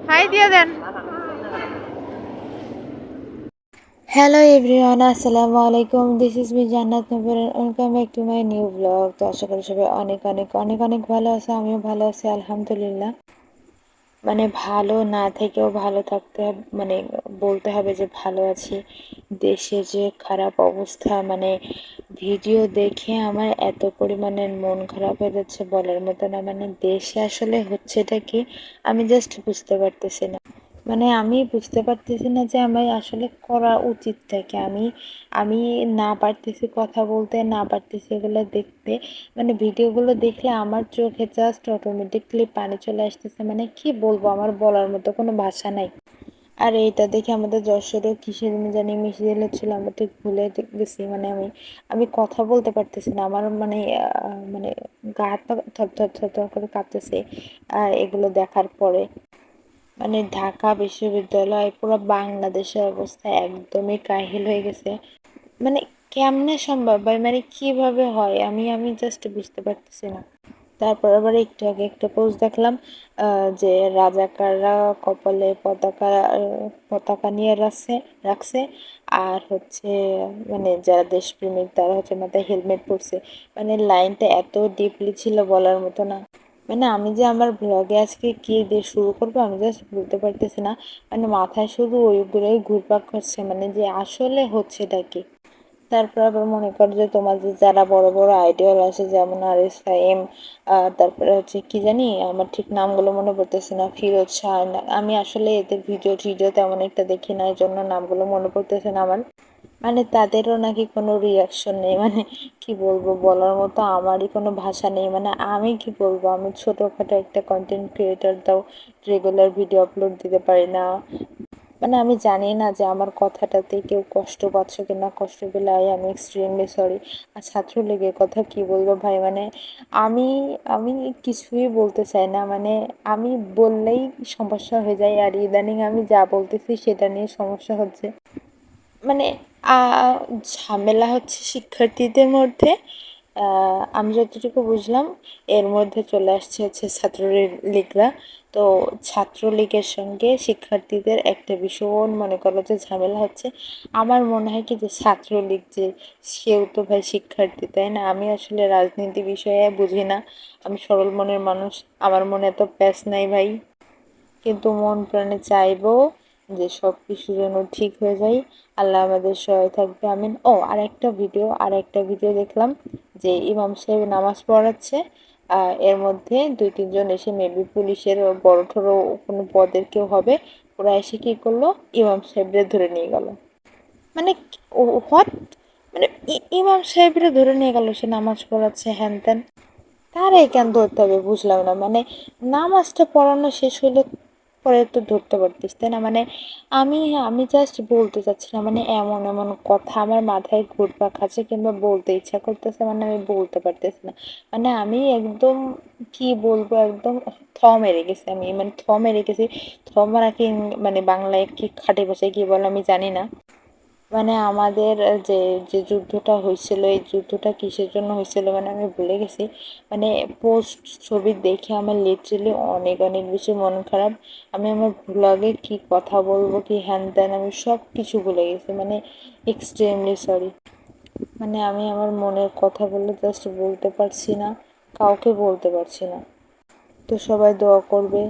High দিয়ে দেন। Hello everyone, আসসালামু আলাইকুম। This is me Jannat Nupur. Welcome back to my new blog. তো আশা করি সবাই অনেক অনেক অনেক অনেক ভালো আছে। আমিও ভালো আছি আলহামদুলিল্লাহ। মানে ভালো না থেকেও ভালো থাকতে হবে, মানে বলতে হবে যে ভালো আছি। দেশে যে খারাপ অবস্থা, মানে ভিডিও দেখে আমার এত পরিমাণে মন খারাপ হয়ে যাচ্ছে বলার মতো না। মানে দেশে আসলে হচ্ছেটা কি আমি জাস্ট বুঝতে পারতেছি না। মানে আমি বুঝতে পারতেছি না যে আমার আসলে করা উচিতটা কি। আমি না পারতেছি কথা বলতে, না পারতেছি এগুলো দেখতে। মানে ভিডিওগুলো দেখলে আমার চোখে জাস্ট অটোমেটিকলি পানি চলে আসতেছে। মানে কি বলবো, আমার বলার মতো কোনো ভাষা নাই। আর এইটা দেখে আমাদের যশোরেও কিসের জানি মিছিল হচ্ছিল, আমরা ঠিক ভুলে গেছি। মানে আমি কথা বলতে পারতেছি না। আমার মানে মানে গা হাত পা থর থর থর থর করে কাঁপতেছে এগুলো দেখার পরে। মানে ঢাকা বিশ্ববিদ্যালয় পুরো বাংলাদেশের অবস্থা একদমই কাহিল হয়ে গেছে। মানে কেমনে সম্ভব ভাই, মানে কিভাবে হয় আমি জাস্ট বুঝতে পারতেছি না। তারপর আবার একটু আগে একটা পোস্ট দেখলাম যে রাজাকাররা কপালে পতাকা নিয়ে রাখছে। আর হচ্ছে মানে যারা দেশপ্রেমিক তারা হচ্ছে মাথায় হেলমেট পরছে। মানে লাইনটা এত ডিপলি ছিল বলার মতো না। মানে আমি যে আমার ব্লগে আজকে কি দিয়ে শুরু করবো আমি জাস্ট বলতে পারতেছি না। মানে মাথায় শুধু ওইগুলোই ঘুরপাক খাচ্ছে, মানে যে আসলে হচ্ছেটা কি। তারপর আবার মনে করো যে তোমাদের যারা বড় বড় আইডিয়াল আছে, যেমন RS ফাহিম, তারপরে হচ্ছে কি জানি, আমার ঠিক নামগুলো মনে পড়তেছে না, ফিরোজ শাহ। আমি আসলে এদের ভিডিও তেমন একটা দেখি না, এই জন্য নামগুলো মনে পড়তেছে না আমার। মানে তাদেরও নাকি কোনো রিয়াকশন নেই। মানে কি বলবো, বলার মতো আমারই কোনো ভাষা নেই। মানে আমি কি বলবো, আমি ছোটোখাটো একটা কন্টেন্ট ক্রিয়েটার, তাও রেগুলার ভিডিও আপলোড দিতে পারি না। মানে আমি জানি না যে আমার কথাটাতে কেউ কষ্ট পাচ্ছ কিনা, কষ্ট পেলে আমি এক্সট্রিমলি সরি। আর ছাত্রলীগের কথা কি বলবো ভাই, মানে আমি আমি কিছুই বলতে চাই না। মানে আমি বললেই সমস্যা হয়ে যায়, আর ইদানিং আমি যা বলতেছি সেটা নিয়ে সমস্যা হচ্ছে। মানে ঝামেলা হচ্ছে শিক্ষার্থীদের মধ্যে। আমি যতটুকু বুঝলাম এর মধ্যে চলে আসছে হচ্ছে ছাত্রলীগরা। তো ছাত্রলীগের সঙ্গে শিক্ষার্থীদের একটা ভীষণ মনে করো যে ঝামেলা হচ্ছে। আমার মনে হয় কি যে ছাত্রলীগ যে সেও তো ভাই শিক্ষার্থী, তাই না? আমি আসলে রাজনীতি বিষয়ে বুঝি না, আমি সরল মনের মানুষ। আমার মনে এত প্যাস নাই ভাই। কিন্তু মন প্রাণে চাইবো যে সব কিছু যেন ঠিক হয়ে যায়। আল্লাহ আমাদের সহায় থাকবে, আমিন। ও আর একটা ভিডিও দেখলাম যে ইমাম সাহেব নামাজ পড়াচ্ছে। এর মধ্যে দুই তিনজন এসে মেবি পুলিশের বড় ঠড়ো কোনো পদের কেউ হবে। ওরা এসে কি করলো, ইমাম সাহেবদের ধরে নিয়ে গেল। মানে হোয়াট, মানে ইমাম সাহেবরা ধরে নিয়ে গেল, সে নামাজ পড়াচ্ছে হ্যান ত্যান। তারাই কেন ধরতে হবে বুঝলাম না। মানে নামাজটা পড়ানো শেষ হলো পরে তো ধরতে পারতিস, তাই না? মানে আমি আমি জাস্ট বলতে চাচ্ছি না। মানে এমন এমন কথা আমার মাথায় ঘুরপাক খাচ্ছে, কিংবা বলতে ইচ্ছা করতেছে, মানে আমি বলতে পারতেছি না। মানে আমি একদম কি বলবো, একদম মেরে গেছি আমি। মানে মেরে গেছি। মারা কি, মানে বাংলায় কি খাটে ভাষায় কি বলে আমি জানি না। মানে আমাদের যে যে যুদ্ধটা হয়েছিল, এই যুদ্ধটা কিসের জন্য হয়েছিল মানে আমি ভুলে গেছি। মানে পোস্ট ছবি দেখে আমার লিটারেলি অনেক অনেক বেশি মন খারাপ। আমি আমার ব্লগে কি কথা বলবো কি হ্যান ত্যান আমি সব কিছু ভুলে গেছি। মানে এক্সট্রিমলি সরি। মানে আমি আমার মনের কথাগুলো জাস্ট বলতে পারছি না, কাউকে বলতে পারছি না। তো সবাই দোয়া করবে,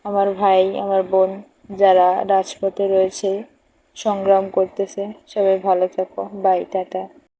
আমার ভাই আমার বোন যারা রাজপথে রয়েছে, সংগ্রাম করতেছে। সবাই ভালো থাকো, বাই, টাটা।